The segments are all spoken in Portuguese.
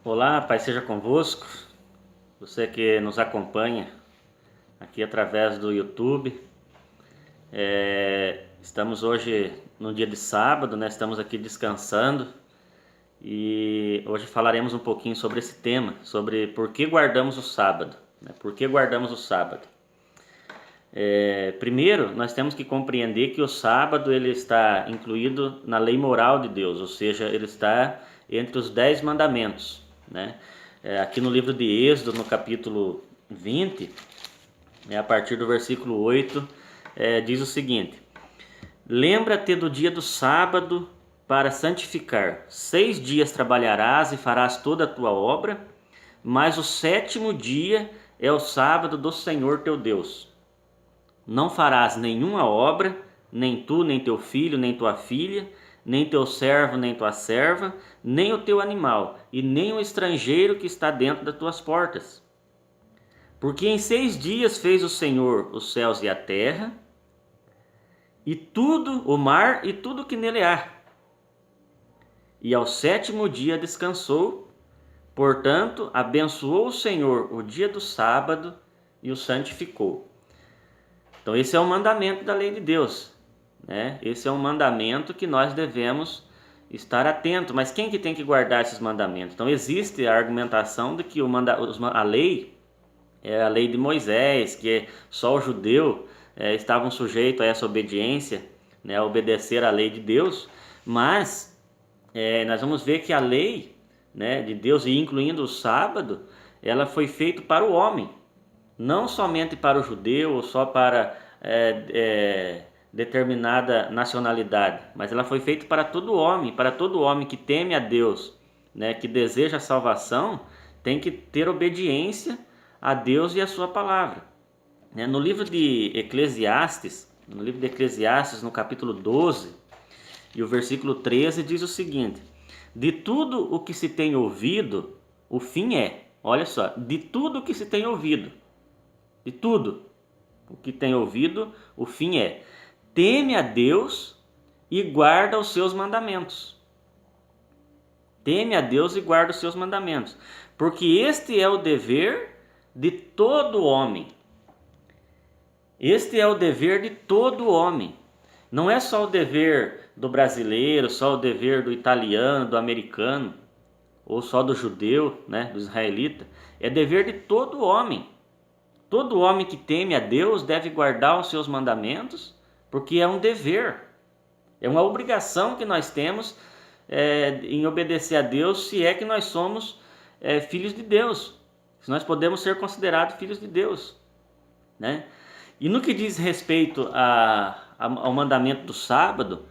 Olá, Pai seja convosco, você que nos acompanha aqui através do YouTube. Estamos hoje no dia de sábado, né? Estamos aqui descansando e hoje falaremos um pouquinho sobre esse tema, sobre por que guardamos o sábado, né? Por que guardamos o sábado? Primeiro, nós temos que compreender que o sábado ele está incluído na lei moral de Deus, ou seja, ele está entre os 10 mandamentos, né? Aqui no livro de Êxodo, no capítulo 20, a partir do versículo 8, diz o seguinte: Lembra-te do dia do sábado para santificar. 6 dias trabalharás e farás toda a tua obra, mas o 7º dia é o sábado do Senhor teu Deus. Não farás nenhuma obra, nem tu, nem teu filho, nem tua filha, nem teu servo, nem tua serva, nem o teu animal, e nem o estrangeiro que está dentro das tuas portas. Porque em 6 dias fez o Senhor os céus e a terra, e tudo, o mar e tudo que nele há. E ao 7º dia descansou, portanto, abençoou o Senhor o dia do sábado e o santificou. Então esse é o mandamento da lei de Deus, né? Esse é um mandamento que nós devemos estar atentos. Mas quem que tem que guardar esses mandamentos? Então existe a argumentação de que a lei é a lei de Moisés, que só o judeu estavam sujeitos a essa obediência, né, a obedecer à lei de Deus. Mas nós vamos ver que a lei, né, de Deus, e incluindo o sábado, ela foi feita para o homem. Não somente para o judeu ou só para determinada nacionalidade, mas ela foi feita para todo homem que teme a Deus, né, que deseja a salvação, tem que ter obediência a Deus e a sua palavra. No livro de Eclesiastes, no capítulo 12, e o versículo 13 diz o seguinte: de tudo o que se tem ouvido, o fim é, olha só, de tudo o que se tem ouvido, de tudo o que tem ouvido, o fim é: teme a Deus e guarda os seus mandamentos. Teme a Deus e guarda os seus mandamentos, porque este é o dever de todo homem. Este é o dever de todo homem. Não é só o dever do brasileiro, só o dever do italiano, do americano, ou só do judeu, né, do israelita. É dever de todo homem. Todo homem que teme a Deus deve guardar os seus mandamentos, porque é um dever, é uma obrigação que nós temos em obedecer a Deus, se é que nós somos filhos de Deus, se nós podemos ser considerados filhos de Deus, né? E no que diz respeito ao mandamento do sábado,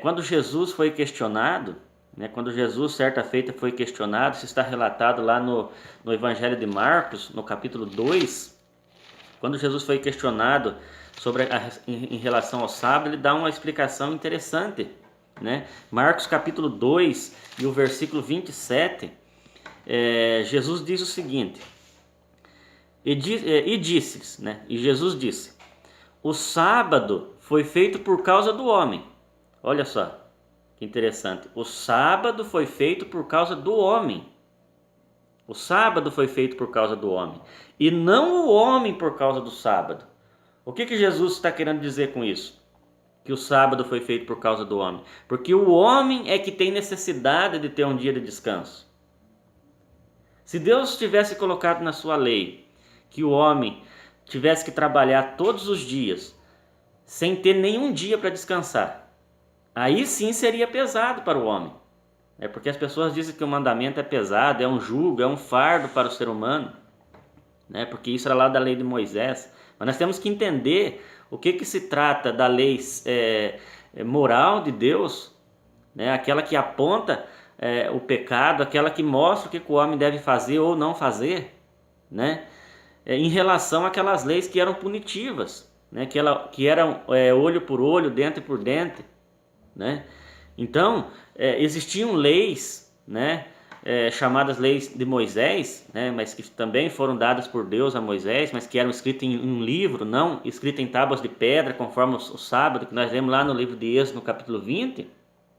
quando Jesus foi questionado, né, quando Jesus certa feita foi questionado, isso está relatado lá no Evangelho de Marcos, no capítulo 2, quando Jesus foi questionado em relação ao sábado, ele dá uma explicação interessante, né? Marcos capítulo 2 e o versículo 27, Jesus diz o seguinte: e Jesus disse: o sábado foi feito por causa do homem. Olha só que interessante. O sábado foi feito por causa do homem. O sábado foi feito por causa do homem, e não o homem por causa do sábado. O que Jesus está querendo dizer com isso? Que o sábado foi feito por causa do homem. Porque o homem é que tem necessidade de ter um dia de descanso. Se Deus tivesse colocado na sua lei que o homem tivesse que trabalhar todos os dias, sem ter nenhum dia para descansar, aí sim seria pesado para o homem. Porque as pessoas dizem que o mandamento é pesado, é um jugo, é um fardo para o ser humano, né? Porque isso era lá da lei de Moisés. Mas nós temos que entender o que se trata da lei moral de Deus, né? Aquela que aponta o pecado, aquela que mostra o que o homem deve fazer ou não fazer, né? Em relação àquelas leis que eram punitivas, né? Que eram olho por olho, dente por dente, né? Então, existiam leis, né, chamadas leis de Moisés, né, mas que também foram dadas por Deus a Moisés, mas que eram escritas em um livro, não escritas em tábuas de pedra, conforme o sábado, que nós lemos lá no livro de Êxodo, no capítulo 20.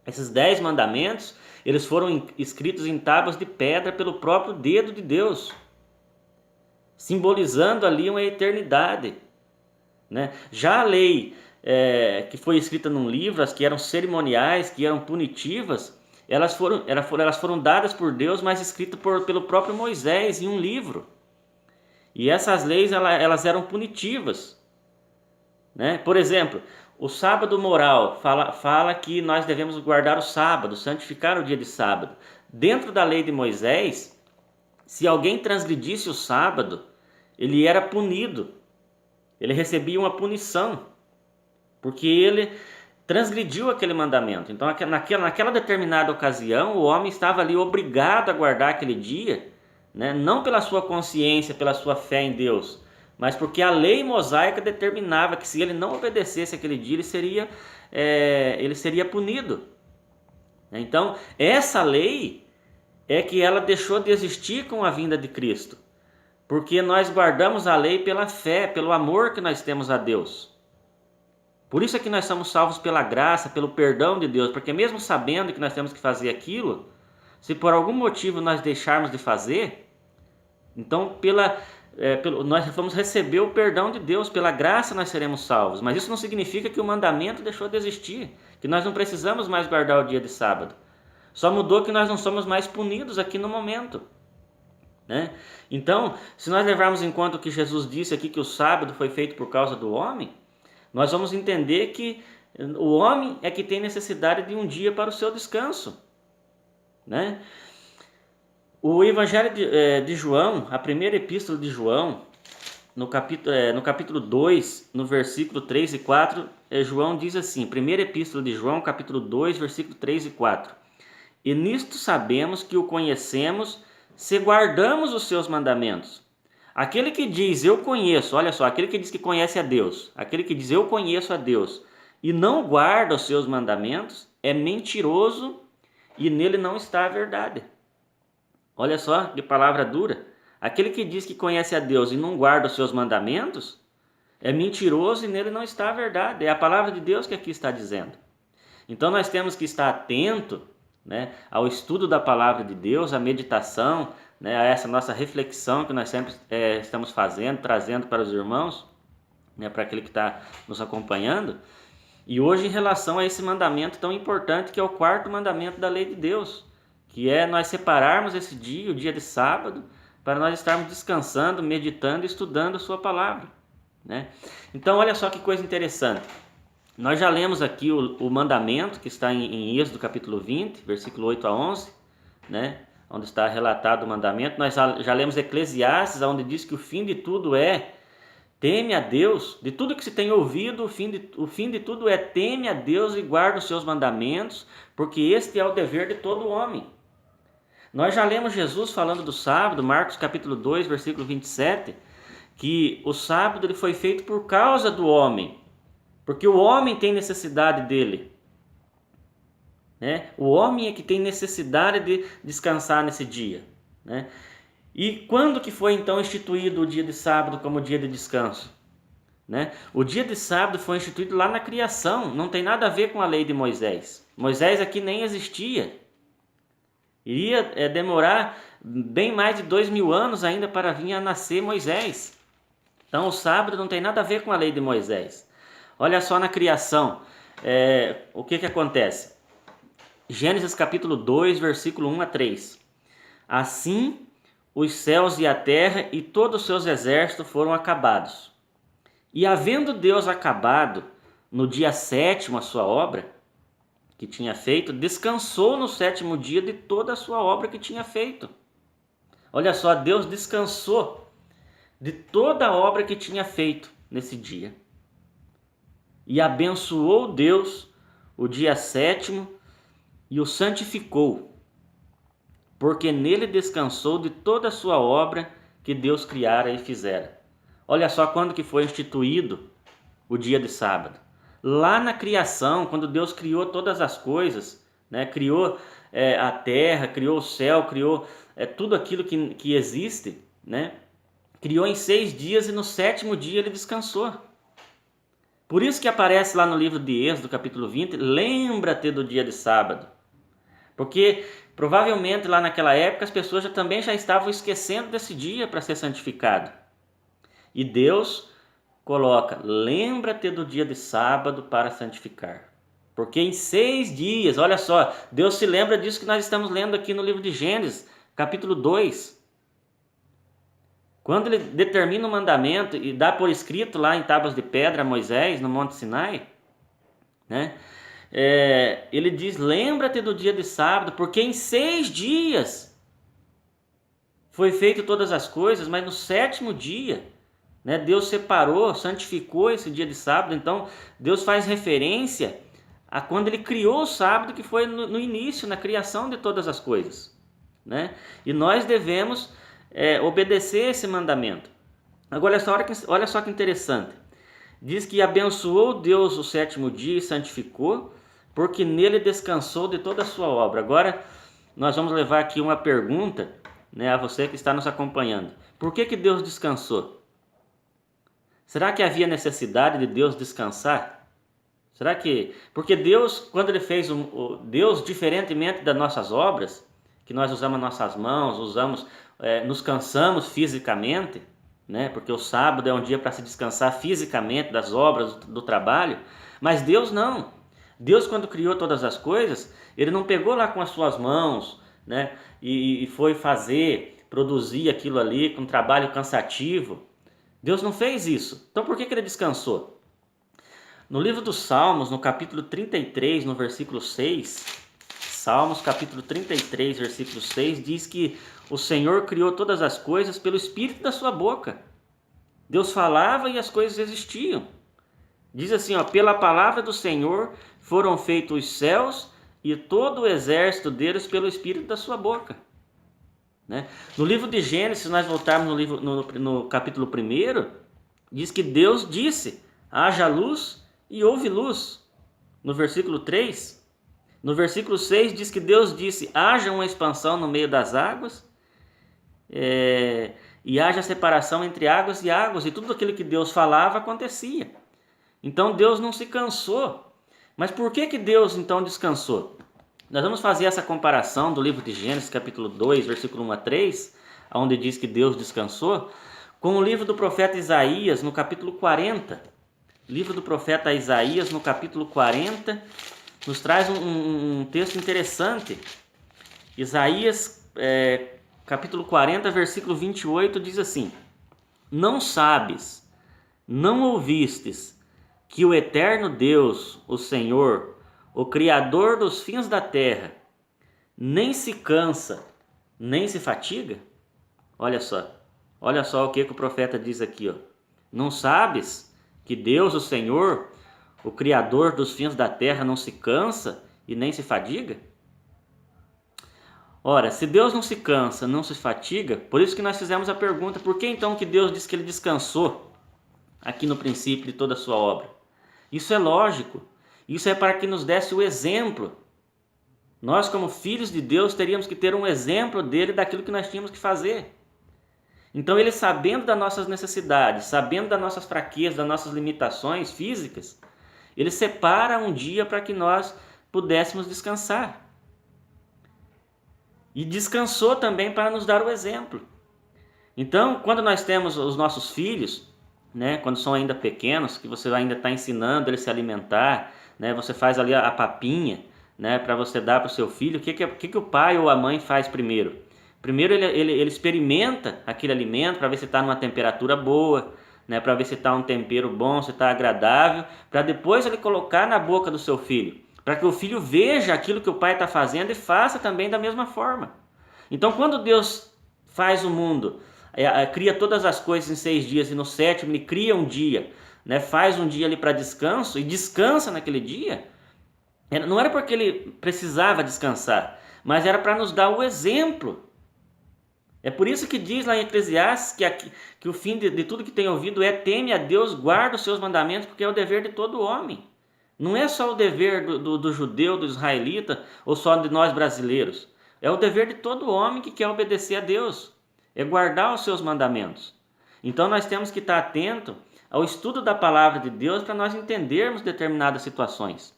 Esses 10 mandamentos, Eles foram escritos em tábuas de pedra pelo próprio dedo de Deus, simbolizando ali uma eternidade, né? Já a lei que foi escrita num livro, as que eram cerimoniais, que eram punitivas, elas foram dadas por Deus, mas escritas pelo próprio Moisés em um livro. E essas leis elas eram punitivas, né? Por exemplo, o sábado moral fala que nós devemos guardar o sábado, santificar o dia de sábado. Dentro da lei de Moisés, se alguém transgredisse o sábado, ele era punido, ele recebia uma punição, porque ele transgrediu aquele mandamento. Então, naquela determinada ocasião, o homem estava ali obrigado a guardar aquele dia, né? Não pela sua consciência, pela sua fé em Deus, mas porque a lei mosaica determinava que se ele não obedecesse aquele dia, ele seria punido. Então, essa lei é que ela deixou de existir com a vinda de Cristo, porque nós guardamos a lei pela fé, pelo amor que nós temos a Deus. Por isso é que nós somos salvos pela graça, pelo perdão de Deus, porque mesmo sabendo que nós temos que fazer aquilo, se por algum motivo nós deixarmos de fazer, então nós vamos receber o perdão de Deus, pela graça nós seremos salvos. Mas isso não significa que o mandamento deixou de existir, que nós não precisamos mais guardar o dia de sábado. Só mudou que nós não somos mais punidos aqui no momento, né? Então, se nós levarmos em conta o que Jesus disse aqui, que o sábado foi feito por causa do homem, nós vamos entender que o homem é que tem necessidade de um dia para o seu descanso, né? O Evangelho de João, a primeira epístola de João, no capítulo 2, no versículo 3 e 4, João diz assim, primeira epístola de João, capítulo 2, versículo 3 e 4. E nisto sabemos que o conhecemos se guardamos os seus mandamentos. Aquele que diz eu conheço, olha só, aquele que diz que conhece a Deus, aquele que diz eu conheço a Deus e não guarda os seus mandamentos, é mentiroso e nele não está a verdade. Olha só que palavra dura. Aquele que diz que conhece a Deus e não guarda os seus mandamentos, é mentiroso e nele não está a verdade. É a palavra de Deus que aqui está dizendo. Então nós temos que estar atento, né, ao estudo da palavra de Deus, à meditação, né, a essa nossa reflexão que nós sempre estamos fazendo, trazendo para os irmãos, né, para aquele que está nos acompanhando. E hoje em relação a esse mandamento tão importante que é o quarto mandamento da lei de Deus, que é nós separarmos esse dia, o dia de sábado, para nós estarmos descansando, meditando e estudando a sua palavra, né? Então olha só que coisa interessante. Nós já lemos aqui o mandamento que está em Êxodo capítulo 20, versículo 8 a 11, né? Onde está relatado o mandamento. Nós já lemos Eclesiastes, onde diz que o fim de tudo é teme a Deus. De tudo que se tem ouvido, o fim de tudo é teme a Deus e guarda os seus mandamentos, porque este é o dever de todo homem. Nós já lemos Jesus falando do sábado, Marcos capítulo 2, versículo 27, que o sábado ele foi feito por causa do homem, porque o homem tem necessidade dele, né? O homem é que tem necessidade de descansar nesse dia, né? E quando que foi então instituído o dia de sábado como dia de descanso, né? O dia de sábado foi instituído lá na criação, não tem nada a ver com a lei de Moisés. Moisés aqui nem existia. Iria demorar bem mais de 2000 anos ainda para vir a nascer Moisés. Então o sábado não tem nada a ver com a lei de Moisés. Olha só na criação, o que acontece? Gênesis capítulo 2, versículo 1 a 3. Assim os céus e a terra e todos os seus exércitos foram acabados. E havendo Deus acabado no dia 7º a sua obra que tinha feito, descansou no 7º dia de toda a sua obra que tinha feito. Olha só, Deus descansou de toda a obra que tinha feito nesse dia. E abençoou Deus o dia 7º e o santificou, porque nele descansou de toda a sua obra que Deus criara e fizera. Olha só quando que foi instituído o dia de sábado. Lá na criação, quando Deus criou todas as coisas, né? Criou a terra, criou o céu, criou tudo aquilo que existe, né? Criou em 6 dias e no 7º dia ele descansou. Por isso que aparece lá no livro de Êxodo, capítulo 20, lembra-te do dia de sábado, Porque provavelmente lá naquela época as pessoas também já estavam esquecendo desse dia para ser santificado. E Deus coloca: lembra-te do dia de sábado para santificar. Porque em 6 dias, olha só, Deus se lembra disso que nós estamos lendo aqui no livro de Gênesis, capítulo 2. Quando ele determina o mandamento e dá por escrito lá em tábuas de pedra a Moisés, no Monte Sinai, né? Ele diz: lembra-te do dia de sábado, porque em 6 dias foi feito todas as coisas, mas no 7º dia, né, Deus separou, santificou esse dia de sábado. Então Deus faz referência a quando ele criou o sábado, que foi no início, na criação de todas as coisas, né? E nós devemos obedecer esse mandamento. Agora olha só que interessante. Diz que abençoou Deus o 7º dia e santificou, porque nele descansou de toda a sua obra. Agora nós vamos levar aqui uma pergunta, né, a você que está nos acompanhando. Por que Deus descansou? Será que havia necessidade de Deus descansar? Será que... Porque Deus, quando ele fez Deus, diferentemente das nossas obras, que nós usamos nossas mãos, nos cansamos fisicamente, né? Porque o sábado é um dia para se descansar fisicamente das obras do trabalho, mas Deus não. Deus, quando criou todas as coisas, ele não pegou lá com as suas mãos, né, e foi produzir aquilo ali com um trabalho cansativo. Deus não fez isso. Então por que ele descansou? No livro dos Salmos, no capítulo 33, no versículo 6, Salmos capítulo 33, versículo 6, diz que o Senhor criou todas as coisas pelo Espírito da sua boca. Deus falava e as coisas existiam. Diz assim, pela palavra do Senhor foram feitos os céus e todo o exército deles pelo Espírito da sua boca. Né? No livro de Gênesis, se nós voltarmos no capítulo 1, diz que Deus disse: haja luz e houve luz. No versículo 3. No versículo 6 diz que Deus disse: haja uma expansão no meio das águas, e haja separação entre águas, e tudo aquilo que Deus falava acontecia. Então Deus não se cansou. Mas por que Deus então descansou? Nós vamos fazer essa comparação do livro de Gênesis, capítulo 2, versículo 1 a 3, onde diz que Deus descansou, com o livro do profeta Isaías, no capítulo 40. Livro do profeta Isaías, no capítulo 40, nos traz um texto interessante. Isaías, capítulo 40, versículo 28, diz assim: não sabes, não ouvistes, que o eterno Deus, o Senhor, o Criador dos fins da terra, nem se cansa, nem se fatiga? Olha só o que o profeta diz aqui. Não sabes que Deus, o Senhor, o Criador dos fins da terra, não se cansa e nem se fadiga? Ora, se Deus não se cansa, não se fatiga, por isso que nós fizemos a pergunta: por que então que Deus diz que ele descansou aqui no princípio de toda a sua obra? Isso é lógico. Isso é para que nos desse o exemplo. Nós, como filhos de Deus, teríamos que ter um exemplo dele daquilo que nós tínhamos que fazer. Então ele, sabendo das nossas necessidades, sabendo das nossas fraquezas, das nossas limitações físicas, ele separa um dia para que nós pudéssemos descansar. E descansou também para nos dar o exemplo. Então, quando nós temos os nossos filhos, né, quando são ainda pequenos, que você ainda está ensinando ele a se alimentar, né, você faz ali a papinha, né, para você dar para o seu filho, o que o pai ou a mãe faz primeiro? Primeiro ele experimenta aquele alimento para ver se está numa temperatura boa, né, para ver se está um tempero bom, se está agradável, para depois ele colocar na boca do seu filho, para que o filho veja aquilo que o pai está fazendo e faça também da mesma forma. Então, quando Deus faz o mundo, cria todas as coisas em 6 dias, e no 7º ele cria um dia, né, faz um dia ali para descanso, e descansa naquele dia, não era porque ele precisava descansar, mas era para nos dar o exemplo. É por isso que diz lá em Eclesiastes que o fim de tudo que tem ouvido é: teme a Deus, guarda os seus mandamentos, porque é o dever de todo homem. Não é só o dever do judeu, do israelita, ou só de nós brasileiros. É o dever de todo homem que quer obedecer a Deus, é guardar os seus mandamentos. Então nós temos que estar atento ao estudo da palavra de Deus para nós entendermos determinadas situações,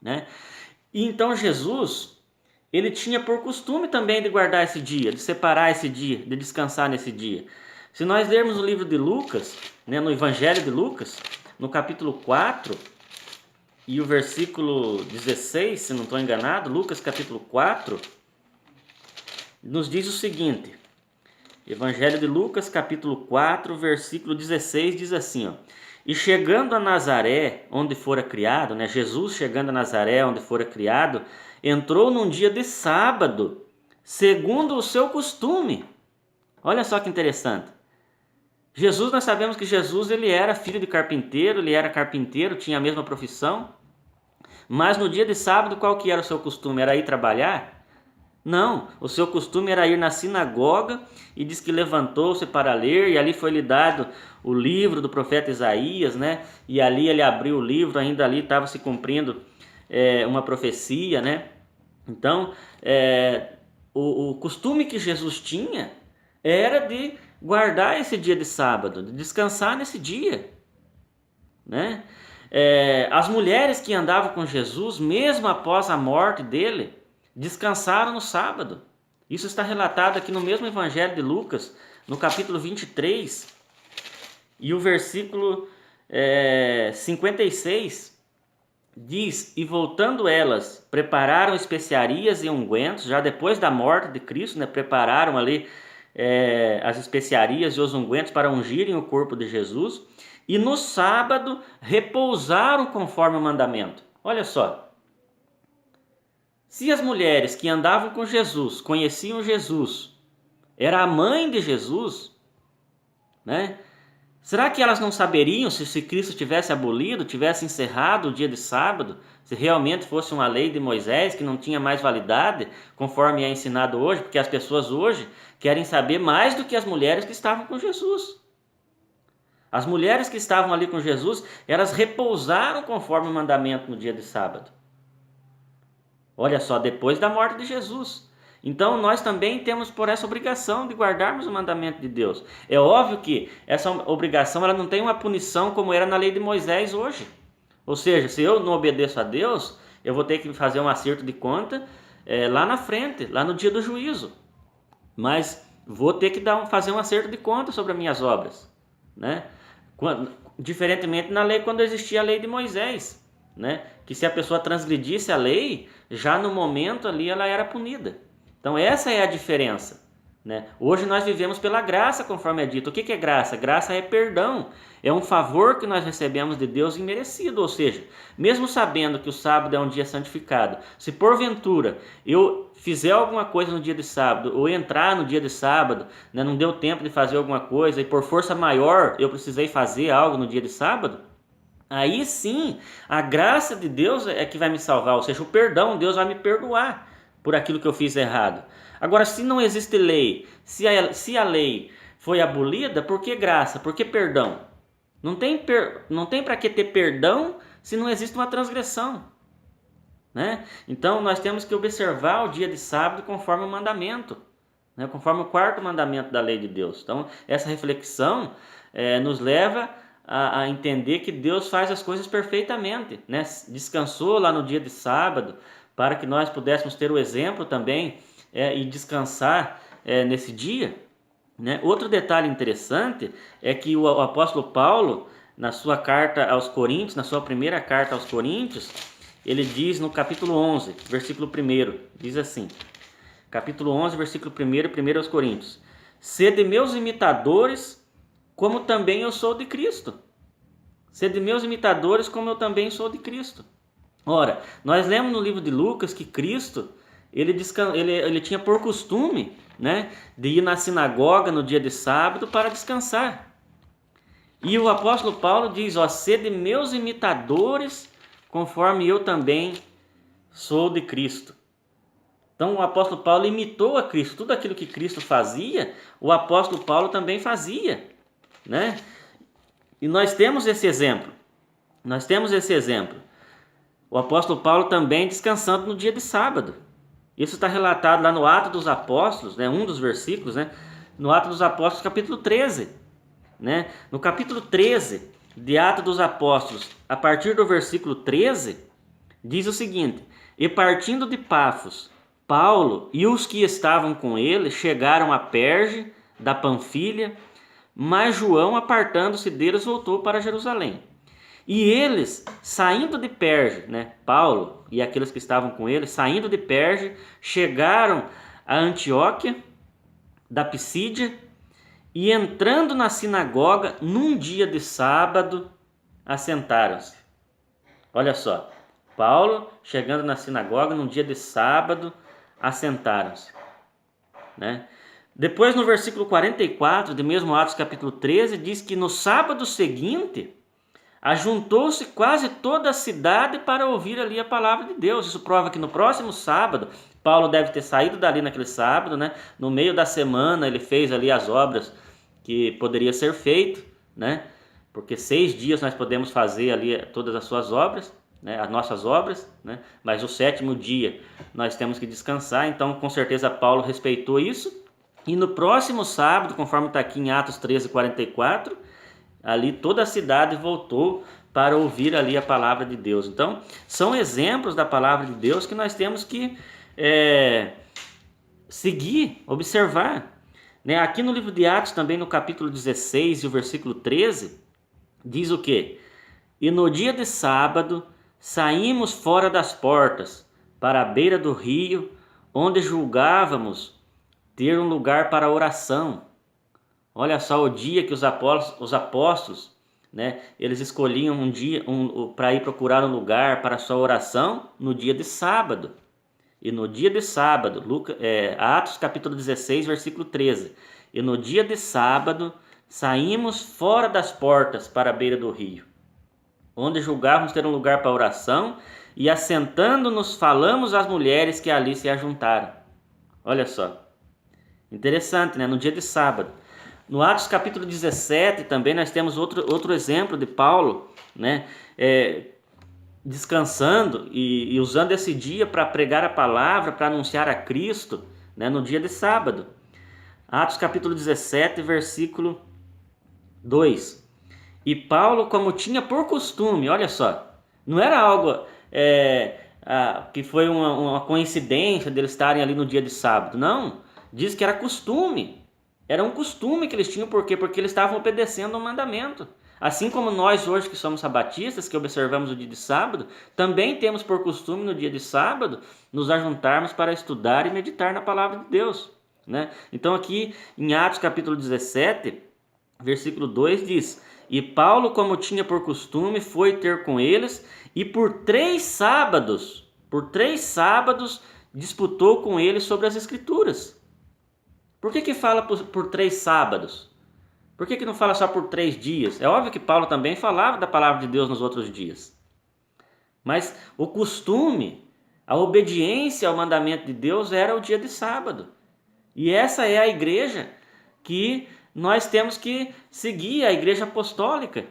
né? E então Jesus, ele tinha por costume também de guardar esse dia, de separar esse dia, de descansar nesse dia. Se nós lermos o livro de Lucas, né, no Evangelho de Lucas, no capítulo 4 e o versículo 16, se não estou enganado, Lucas capítulo 4, nos diz o seguinte, Evangelho de Lucas capítulo 4, versículo 16, diz assim, ó, e chegando a Nazaré, onde fora criado, né, Jesus chegando a Nazaré, onde fora criado, entrou num dia de sábado, segundo o seu costume. Olha só que interessante. Jesus, nós sabemos que Jesus ele era filho de carpinteiro, ele era carpinteiro, tinha a mesma profissão. Mas no dia de sábado, qual que era o seu costume? Era ir trabalhar? Não, o seu costume era ir na sinagoga e diz que levantou-se para ler e ali foi lhe dado o livro do profeta Isaías, né? E ali ele abriu o livro, ainda ali estava se cumprindo uma profecia, né? Então, o costume que Jesus tinha era de guardar esse dia de sábado, de descansar nesse dia, né? As mulheres que andavam com Jesus, mesmo após a morte dele, descansaram no sábado. Isso está relatado aqui no mesmo Evangelho de Lucas, no capítulo 23, e o versículo 56, diz, e voltando elas, prepararam especiarias e ungüentos, já depois da morte de Cristo, né, prepararam ali as especiarias e os ungüentos para ungirem o corpo de Jesus, e no sábado repousaram conforme o mandamento. Olha só, se as mulheres que andavam com Jesus, conheciam Jesus, era a mãe de Jesus, né? Será que elas não saberiam se Cristo tivesse abolido, tivesse encerrado o dia de sábado, se realmente fosse uma lei de Moisés que não tinha mais validade, conforme é ensinado hoje, porque as pessoas hoje querem saber mais do que as mulheres que estavam com Jesus. As mulheres que estavam ali com Jesus, elas repousaram conforme o mandamento no dia de sábado. Olha só, depois da morte de Jesus. Então nós também temos por essa obrigação de guardarmos o mandamento de Deus. É óbvio que essa obrigação ela não tem uma punição como era na lei de Moisés hoje. Ou seja, se eu não obedeço a Deus, eu vou ter que fazer um acerto de conta lá na frente, lá no dia do juízo. Mas vou ter que fazer um acerto de conta sobre as minhas obras, né? Diferentemente na lei quando existia a lei de Moisés, né? Que se a pessoa transgredisse a lei, já no momento ali ela era punida. Então essa é a diferença, né? Hoje nós vivemos pela graça, conforme é dito. O que é graça? Graça é perdão, é um favor que nós recebemos de Deus imerecido, ou seja, mesmo sabendo que o sábado é um dia santificado, se porventura eu fizer alguma coisa no dia de sábado, ou entrar no dia de sábado, né, não deu tempo de fazer alguma coisa, e por força maior eu precisei fazer algo no dia de sábado, aí sim, a graça de Deus é que vai me salvar, ou seja, o perdão, Deus vai me perdoar por aquilo que eu fiz errado. Agora, se não existe lei, se a lei foi abolida, por que graça? Por que perdão? Não tem para que ter perdão se não existe uma transgressão, né? Então, nós temos que observar o dia de sábado conforme o mandamento, né? Conforme o quarto mandamento da lei de Deus. Então, essa reflexão nos leva a entender que Deus faz as coisas perfeitamente, né? Descansou lá no dia de sábado para que nós pudéssemos ter o exemplo também e descansar nesse dia, né? Outro detalhe interessante é que o apóstolo Paulo, na sua carta aos Coríntios, na sua primeira carta aos Coríntios, ele diz no capítulo 11, versículo 1, diz assim, capítulo 11, versículo 1 aos Coríntios, sede meus imitadores, como também eu sou de Cristo. Sede meus imitadores, como eu também sou de Cristo. Ora, nós lemos no livro de Lucas que Cristo, ele tinha por costume, né, de ir na sinagoga no dia de sábado para descansar. E o apóstolo Paulo diz, ó, sede meus imitadores, conforme eu também sou de Cristo. Então o apóstolo Paulo imitou a Cristo. Tudo aquilo que Cristo fazia, o apóstolo Paulo também fazia, né? E nós temos esse exemplo. O apóstolo Paulo também descansando no dia de sábado. Isso está relatado lá no Atos dos Apóstolos, né? Um dos versículos, né? No Atos dos Apóstolos, capítulo 13. Né? No capítulo 13 de Atos dos Apóstolos, a partir do versículo 13, diz o seguinte, e partindo de Pafos, Paulo e os que estavam com ele chegaram a Perge, da Panfilha, mas João, apartando-se deles, voltou para Jerusalém. E eles, saindo de Perge, Paulo e aqueles que estavam com ele, saindo de Perge, chegaram a Antioquia da Pisídia e, entrando na sinagoga, num dia de sábado, assentaram-se. Olha só, Paulo chegando na sinagoga num dia de sábado, assentaram-se. Depois, no versículo 44, de mesmo Atos capítulo 13, diz que no sábado seguinte, ajuntou-se quase toda a cidade para ouvir ali a palavra de Deus. Isso prova que no próximo sábado, Paulo deve ter saído dali naquele sábado, no meio da semana ele fez ali as obras que poderia ser feito, porque 6 dias nós podemos fazer ali todas as suas obras, as nossas obras, mas o 7º dia nós temos que descansar. Então, com certeza, Paulo respeitou isso. E no próximo sábado, conforme está aqui em Atos 13:44, ali toda a cidade voltou para ouvir ali a palavra de Deus. Então, são exemplos da palavra de Deus que nós temos que seguir, observar. Aqui no livro de Atos, também no capítulo 16 e o versículo 13, diz o quê? E no dia de sábado, saímos fora das portas, para a beira do rio, onde julgávamos ter um lugar para oração. Olha só o dia que os apóstolos, eles escolhiam um dia para ir procurar um lugar para a sua oração no dia de sábado. E no dia de sábado, Atos capítulo 16, versículo 13. E no dia de sábado, saímos fora das portas para a beira do rio, onde julgávamos ter um lugar para oração, e assentando-nos falamos às mulheres que ali se ajuntaram. Olha só. Interessante, no dia de sábado. No Atos capítulo 17 também nós temos outro exemplo de Paulo, descansando e usando esse dia para pregar a palavra, para anunciar a Cristo, no dia de sábado. Atos capítulo 17, versículo 2. E Paulo, como tinha por costume, olha só, não era algo que foi uma coincidência deles estarem ali no dia de sábado, não. Diz que era costume, era um costume que eles tinham, por quê? Porque eles estavam obedecendo ao mandamento. Assim como nós hoje que somos sabatistas, que observamos o dia de sábado, também temos por costume no dia de sábado nos ajuntarmos para estudar e meditar na palavra de Deus. Então aqui em Atos capítulo 17, versículo 2 diz: E Paulo, como tinha por costume, foi ter com eles, e por 3 sábados, disputou com eles sobre as Escrituras. Por que fala por 3 sábados? Por que não fala só por 3 dias? É óbvio que Paulo também falava da palavra de Deus nos outros dias. Mas o costume, a obediência ao mandamento de Deus era o dia de sábado. E essa é a igreja que nós temos que seguir, a igreja apostólica.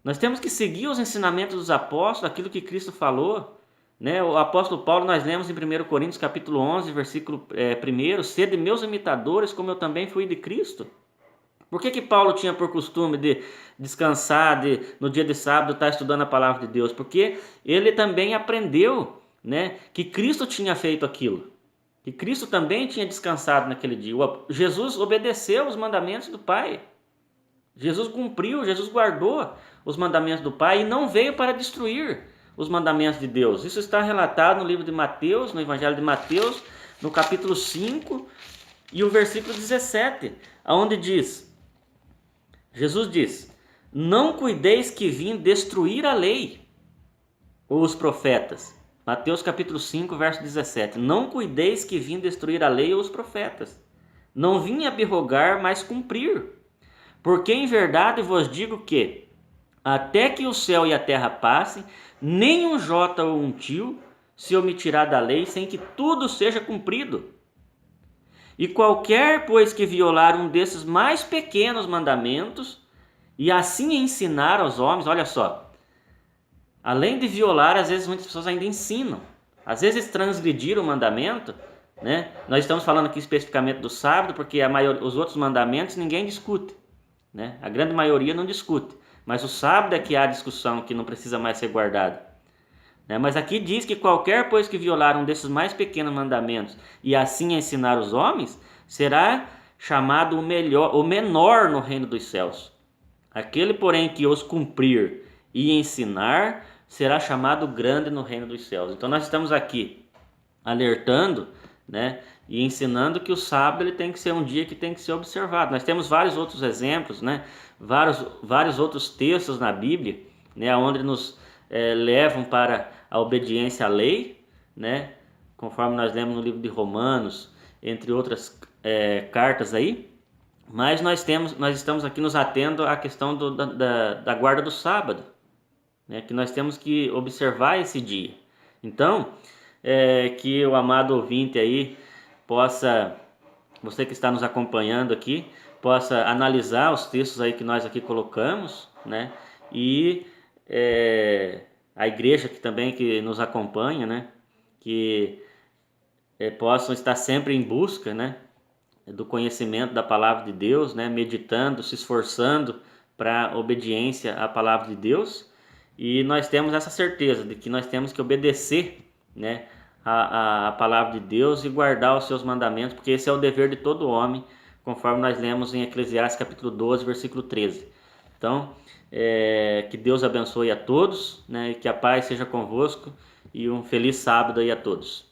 Nós temos que seguir os ensinamentos dos apóstolos, aquilo que Cristo falou. O apóstolo Paulo, nós lemos em 1 Coríntios capítulo 11, versículo 1, sede meus imitadores, como eu também fui de Cristo. Por que Paulo tinha por costume de descansar, no dia de sábado estar estudando a palavra de Deus? Porque ele também aprendeu, que Cristo tinha feito aquilo, que Cristo também tinha descansado naquele dia. Jesus obedeceu os mandamentos do Pai. Jesus cumpriu, Jesus guardou os mandamentos do Pai e não veio para destruir os mandamentos de Deus. Isso está relatado no livro de Mateus, no Evangelho de Mateus, no capítulo 5 e o versículo 17, onde Jesus diz: Não cuideis que vim destruir a lei ou os profetas. Mateus capítulo 5, verso 17. Não cuideis que vim destruir a lei ou os profetas. Não vim abrogar, mas cumprir. Porque em verdade vos digo que, até que o céu e a terra passem, nem um jota ou um tio se omitirá da lei, sem que tudo seja cumprido. E qualquer, pois, que violar um desses mais pequenos mandamentos, e assim ensinar aos homens, olha só, além de violar, às vezes muitas pessoas ainda ensinam. Às vezes transgredir o mandamento, Nós estamos falando aqui especificamente do sábado, porque os outros mandamentos ninguém discute, A grande maioria não discute. Mas o sábado é que há discussão, que não precisa mais ser guardado. né? Mas aqui diz que qualquer, pois, que violar um desses mais pequenos mandamentos e assim ensinar os homens, será chamado o menor no reino dos céus. Aquele, porém, que os cumprir e ensinar, será chamado grande no reino dos céus. Então nós estamos aqui alertando, né, e ensinando que o sábado ele tem que ser um dia que tem que ser observado. Nós temos vários outros exemplos, né, vários outros textos na Bíblia, né, onde nos levam para a obediência à lei, né, conforme nós lemos no livro de Romanos, entre outras cartas aí. Mas nós estamos aqui nos atendo à questão da guarda do sábado, né, que nós temos que observar esse dia. Então, que o amado ouvinte aí possa, você que está nos acompanhando aqui, possa analisar os textos aí que nós aqui colocamos, né, e a igreja que também que nos acompanha, né, que possam estar sempre em busca, né, do conhecimento da palavra de Deus, né, meditando, se esforçando para a obediência à palavra de Deus. E nós temos essa certeza de que nós temos que obedecer, né, a palavra de Deus e guardar os seus mandamentos, porque esse é o dever de todo homem, conforme nós lemos em Eclesiastes capítulo 12, versículo 13. Então, que Deus abençoe a todos, né, e que a paz seja convosco e um feliz sábado aí a todos.